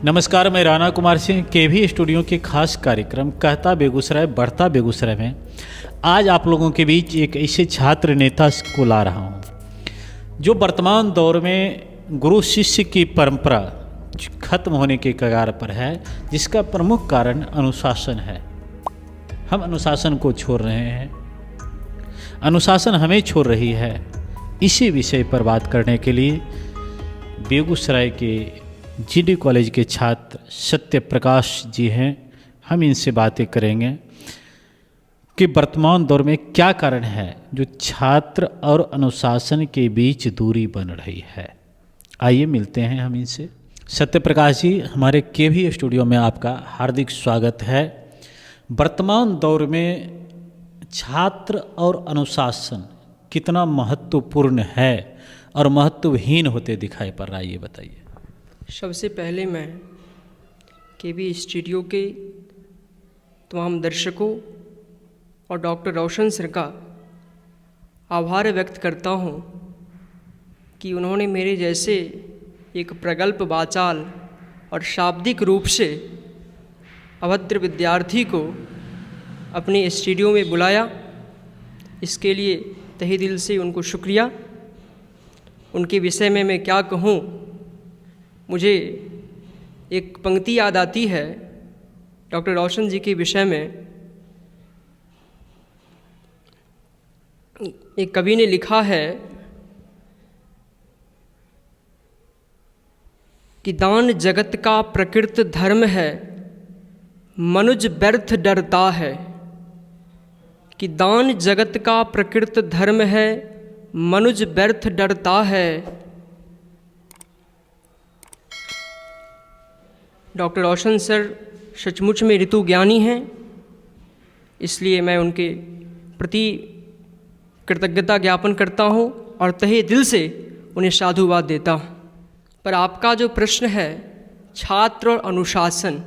नमस्कार, मैं राणा कुमार सिंह केवी स्टूडियो के खास कार्यक्रम कहता बेगूसराय बढ़ता बेगूसराय में आज आप लोगों के बीच एक ऐसे छात्र नेता को ला रहा हूँ जो वर्तमान दौर में गुरु शिष्य की परंपरा खत्म होने के कगार पर है, जिसका प्रमुख कारण अनुशासन है। हम अनुशासन को छोड़ रहे हैं, अनुशासन हमें छोड़ रही है। इसी विषय पर बात करने के लिए बेगूसराय के जीडी कॉलेज के छात्र सत्य प्रकाश जी हैं। हम इनसे बातें करेंगे कि वर्तमान दौर में क्या कारण है जो छात्र और अनुशासन के बीच दूरी बन रही है। आइए मिलते हैं हम इनसे। सत्य प्रकाश जी, हमारे केवी स्टूडियो में आपका हार्दिक स्वागत है। वर्तमान दौर में छात्र और अनुशासन कितना महत्वपूर्ण है और महत्वहीन होते दिखाई पड़ रहा है, ये बताइए। सबसे पहले मैं केवी स्टूडियो के तमाम दर्शकों और डॉक्टर रोशन सर का आभार व्यक्त करता हूँ कि उन्होंने मेरे जैसे एक प्रगल्भ वाचाल और शाब्दिक रूप से अभद्र विद्यार्थी को अपने स्टूडियो में बुलाया। इसके लिए तहे दिल से उनको शुक्रिया। उनके विषय में मैं क्या कहूँ, मुझे एक पंक्ति याद आती है डॉक्टर रोशन जी के विषय में। एक कवि ने लिखा है कि दान जगत का प्रकृत धर्म है, मनुज व्यर्थ डरता है। कि दान जगत का प्रकृत धर्म है, मनुज व्यर्थ डरता है। डॉक्टर रोशन सर सचमुच में ऋतु ज्ञानी हैं, इसलिए मैं उनके प्रति कृतज्ञता ज्ञापन करता हूँ और तहे दिल से उन्हें साधुवाद देता हूँ। पर आपका जो प्रश्न है छात्र और अनुशासन,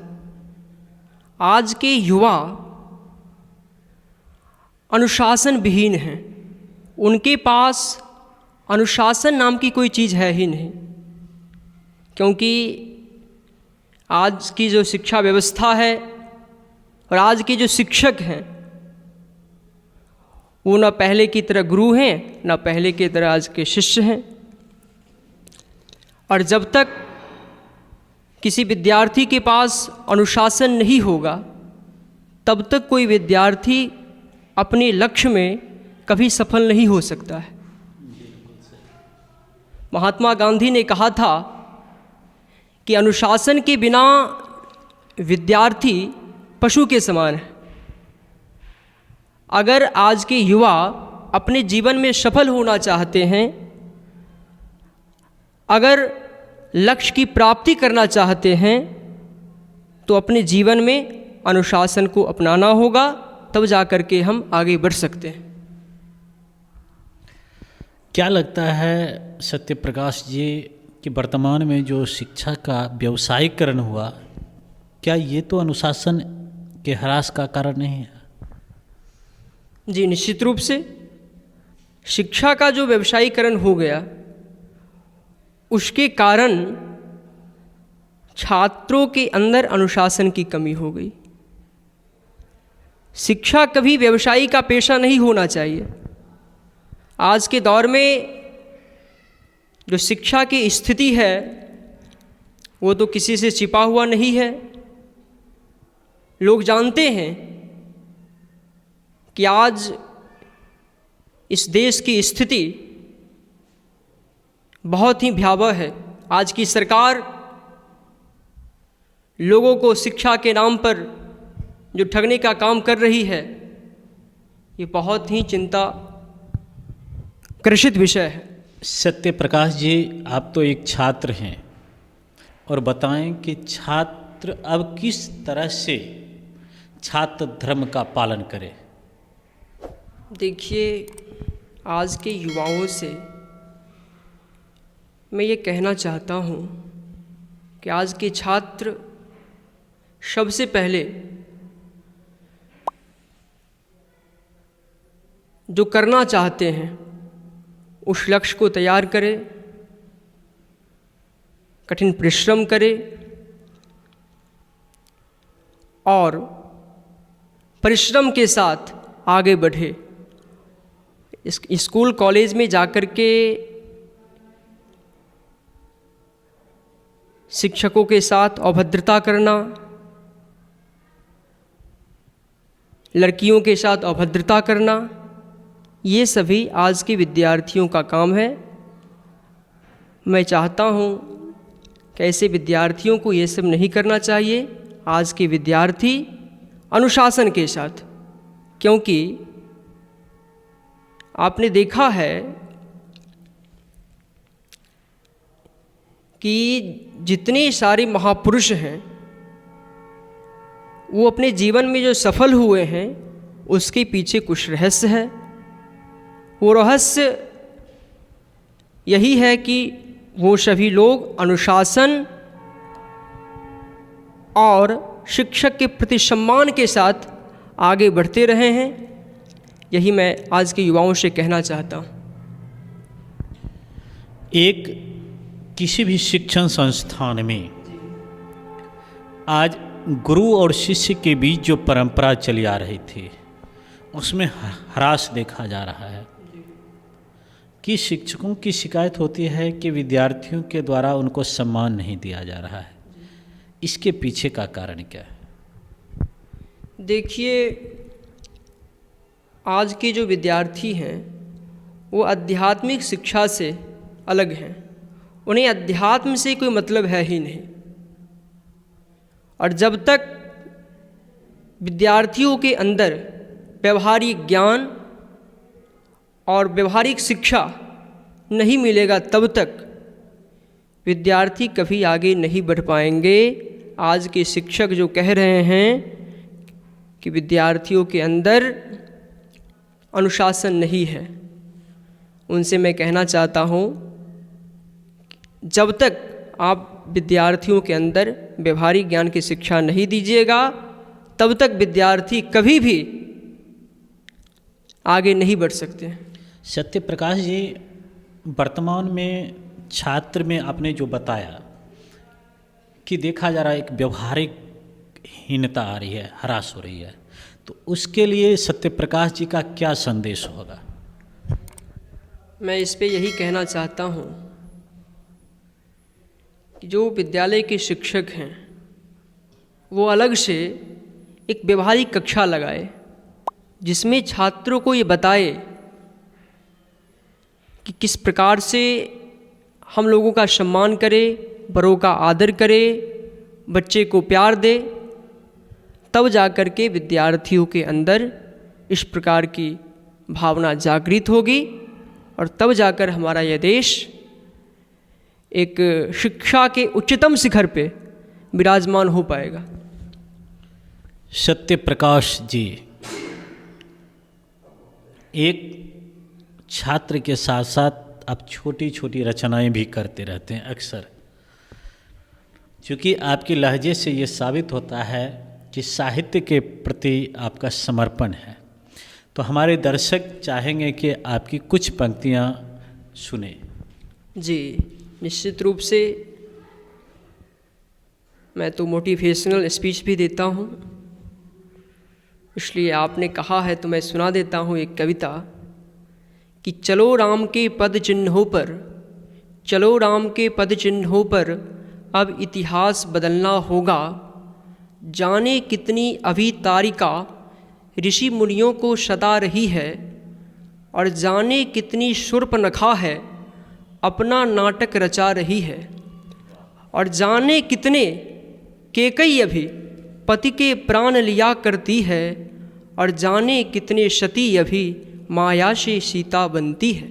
आज के युवा अनुशासन विहीन हैं। उनके पास अनुशासन नाम की कोई चीज़ है ही नहीं, क्योंकि आज की जो शिक्षा व्यवस्था है और आज के जो शिक्षक हैं वो ना पहले की तरह गुरु हैं, ना पहले की तरह आज के शिष्य हैं। और जब तक किसी विद्यार्थी के पास अनुशासन नहीं होगा तब तक कोई विद्यार्थी अपने लक्ष्य में कभी सफल नहीं हो सकता है। महात्मा गांधी ने कहा था कि अनुशासन के बिना विद्यार्थी पशु के समान है। अगर आज के युवा अपने जीवन में सफल होना चाहते हैं, अगर लक्ष्य की प्राप्ति करना चाहते हैं, तो अपने जीवन में अनुशासन को अपनाना होगा, तब जाकर के हम आगे बढ़ सकते हैं। क्या लगता है सत्य प्रकाश जी कि वर्तमान में जो शिक्षा का व्यवसायीकरण हुआ, क्या ये तो अनुशासन के ह्रास का कारण नहीं है? जी, निश्चित रूप से शिक्षा का जो व्यवसायीकरण हो गया उसके कारण छात्रों के अंदर अनुशासन की कमी हो गई। शिक्षा कभी व्यवसायी का पेशा नहीं होना चाहिए। आज के दौर में जो शिक्षा की स्थिति है वो तो किसी से छिपा हुआ नहीं है। लोग जानते हैं कि आज इस देश की स्थिति बहुत ही भयावह है। आज की सरकार लोगों को शिक्षा के नाम पर जो ठगने का काम कर रही है, ये बहुत ही चिंता कृषित विषय है। सत्य प्रकाश जी, आप तो एक छात्र हैं और बताएं कि छात्र अब किस तरह से छात्र धर्म का पालन करें। देखिए, आज के युवाओं से मैं ये कहना चाहता हूँ कि आज के छात्र सबसे पहले जो करना चाहते हैं उस लक्ष्य को तैयार करें, कठिन परिश्रम करें और परिश्रम के साथ आगे बढ़े। स्कूल कॉलेज में जाकर के शिक्षकों के साथ अभद्रता करना, लड़कियों के साथ अभद्रता करना, ये सभी आज के विद्यार्थियों का काम है। मैं चाहता हूँ कि ऐसे विद्यार्थियों को ये सब नहीं करना चाहिए। आज के विद्यार्थी अनुशासन के साथ, क्योंकि आपने देखा है कि जितने सारे महापुरुष हैं वो अपने जीवन में जो सफल हुए हैं उसके पीछे कुछ रहस्य है। वो रहस्य यही है कि वो सभी लोग अनुशासन और शिक्षक के प्रति सम्मान के साथ आगे बढ़ते रहे हैं। यही मैं आज के युवाओं से कहना चाहता हूँ। एक किसी भी शिक्षण संस्थान में आज गुरु और शिष्य के बीच जो परंपरा चली आ रही थी उसमें ह्रास देखा जा रहा है कि शिक्षकों की शिकायत होती है कि विद्यार्थियों के द्वारा उनको सम्मान नहीं दिया जा रहा है। इसके पीछे का कारण क्या है? देखिए, आज के जो विद्यार्थी हैं वो आध्यात्मिक शिक्षा से अलग हैं। उन्हें अध्यात्म से कोई मतलब है ही नहीं। और जब तक विद्यार्थियों के अंदर व्यवहारिक ज्ञान और व्यवहारिक शिक्षा नहीं मिलेगा तब तक विद्यार्थी कभी आगे नहीं बढ़ पाएंगे। आज के शिक्षक जो कह रहे हैं कि विद्यार्थियों के अंदर अनुशासन नहीं है, उनसे मैं कहना चाहता हूँ जब तक आप विद्यार्थियों के अंदर व्यवहारिक ज्ञान की शिक्षा नहीं दीजिएगा तब तक विद्यार्थी कभी भी आगे नहीं बढ़ सकते। सत्य प्रकाश जी, वर्तमान में छात्र में आपने जो बताया कि देखा जा रहा है एक व्यवहारिक हीनता आ रही है, ह्रास हो रही है, तो उसके लिए सत्य प्रकाश जी का क्या संदेश होगा? मैं इस पे यही कहना चाहता हूँ कि जो विद्यालय के शिक्षक हैं वो अलग से एक व्यवहारिक कक्षा लगाए जिसमें छात्रों को ये बताए कि किस प्रकार से हम लोगों का सम्मान करें, बड़ों का आदर करें, बच्चे को प्यार दे। तब जाकर के विद्यार्थियों के अंदर इस प्रकार की भावना जागृत होगी और तब जाकर हमारा यह देश एक शिक्षा के उच्चतम शिखर पे विराजमान हो पाएगा। सत्य प्रकाश जी एक छात्र के साथ साथ आप छोटी छोटी रचनाएं भी करते रहते हैं अक्सर, क्योंकि आपके लहजे से ये साबित होता है कि साहित्य के प्रति आपका समर्पण है। तो हमारे दर्शक चाहेंगे कि आपकी कुछ पंक्तियां सुने। जी, निश्चित रूप से मैं तो मोटिवेशनल स्पीच भी देता हूँ, इसलिए आपने कहा है तो मैं सुना देता हूँ एक कविता कि चलो राम के पद चिन्हों पर, चलो राम के पद चिन्हों पर अब इतिहास बदलना होगा। जाने कितनी अभी तारिका ऋषि मुनियों को सता रही है और जाने कितनी शूर्पणखा है अपना नाटक रचा रही है और जाने कितने केकई अभी पति के प्राण लिया करती है और जाने कितने सती अभी माया से सीता बनती है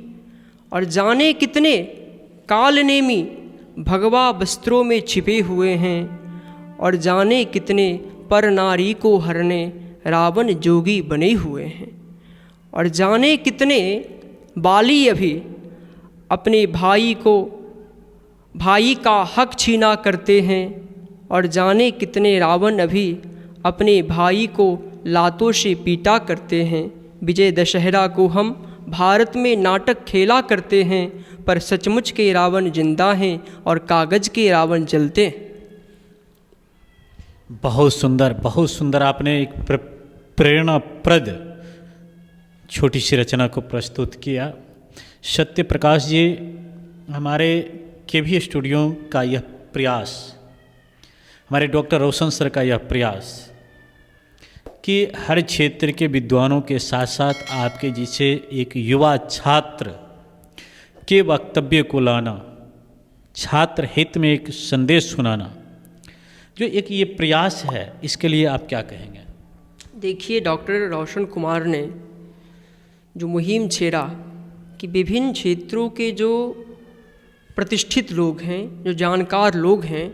और जाने कितने कालनेमी भगवा वस्त्रों में छिपे हुए हैं और जाने कितने पर नारी को हरने रावण जोगी बने हुए हैं और जाने कितने बाली अभी अपने भाई का हक छीना करते हैं और जाने कितने रावण अभी अपने भाई को लातों से पीटा करते हैं। विजय दशहरा को हम भारत में नाटक खेला करते हैं पर सचमुच के रावण जिंदा हैं और कागज़ के रावण जलते हैं। बहुत सुंदर आपने एक प्रेरणाप्रद छोटी सी रचना को प्रस्तुत किया। सत्य प्रकाश जी, हमारे केवी स्टूडियो का यह प्रयास, हमारे डॉक्टर रोशन सर का यह प्रयास कि हर क्षेत्र के विद्वानों के साथ साथ आपके जैसे एक युवा छात्र के वक्तव्य को लाना, छात्र हित में एक संदेश सुनाना, जो एक ये प्रयास है, इसके लिए आप क्या कहेंगे? देखिए, डॉक्टर रोशन कुमार ने जो मुहिम छेड़ा कि विभिन्न क्षेत्रों के जो प्रतिष्ठित लोग हैं, जो जानकार लोग हैं,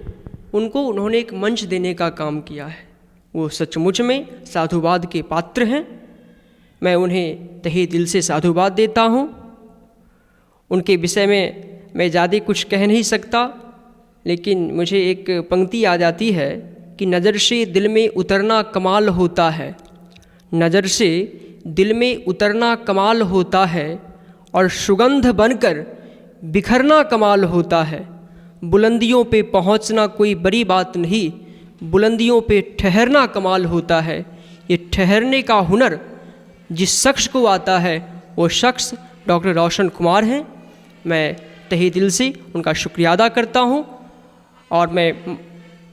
उनको उन्होंने एक मंच देने का काम किया है। वो सचमुच में साधुवाद के पात्र हैं। मैं उन्हें तहे दिल से साधुवाद देता हूँ। उनके विषय में मैं ज़्यादा कुछ कह नहीं सकता, लेकिन मुझे एक पंक्ति आ जाती है कि नज़र से दिल में उतरना कमाल होता है, नज़र से दिल में उतरना कमाल होता है, और सुगंध बनकर बिखरना कमाल होता है। बुलंदियों पे पहुंचना कोई बड़ी बात नहीं, बुलंदियों पे ठहरना कमाल होता है। ये ठहरने का हुनर जिस शख्स को आता है, वो शख्स डॉक्टर रोशन कुमार हैं। मैं तहे दिल से उनका शुक्रिया अदा करता हूँ, और मैं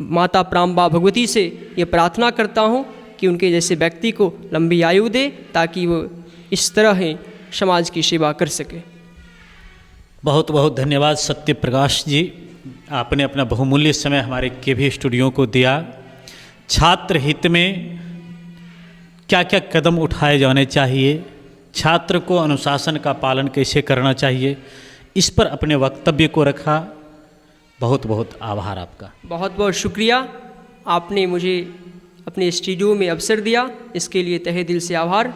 माता प्राम्बा भगवती से ये प्रार्थना करता हूँ कि उनके जैसे व्यक्ति को लंबी आयु दे, ताकि वो इस तरह ही समाज की सेवा कर सके। बहुत बहुत धन्यवाद सत्य प्रकाश जी, आपने अपना बहुमूल्य समय हमारे केवी स्टूडियो को दिया। छात्र हित में क्या क्या कदम उठाए जाने चाहिए, छात्र को अनुशासन का पालन कैसे करना चाहिए, इस पर अपने वक्तव्य को रखा। बहुत बहुत आभार आपका। बहुत बहुत शुक्रिया, आपने मुझे अपने स्टूडियो में अवसर दिया, इसके लिए तहे दिल से आभार।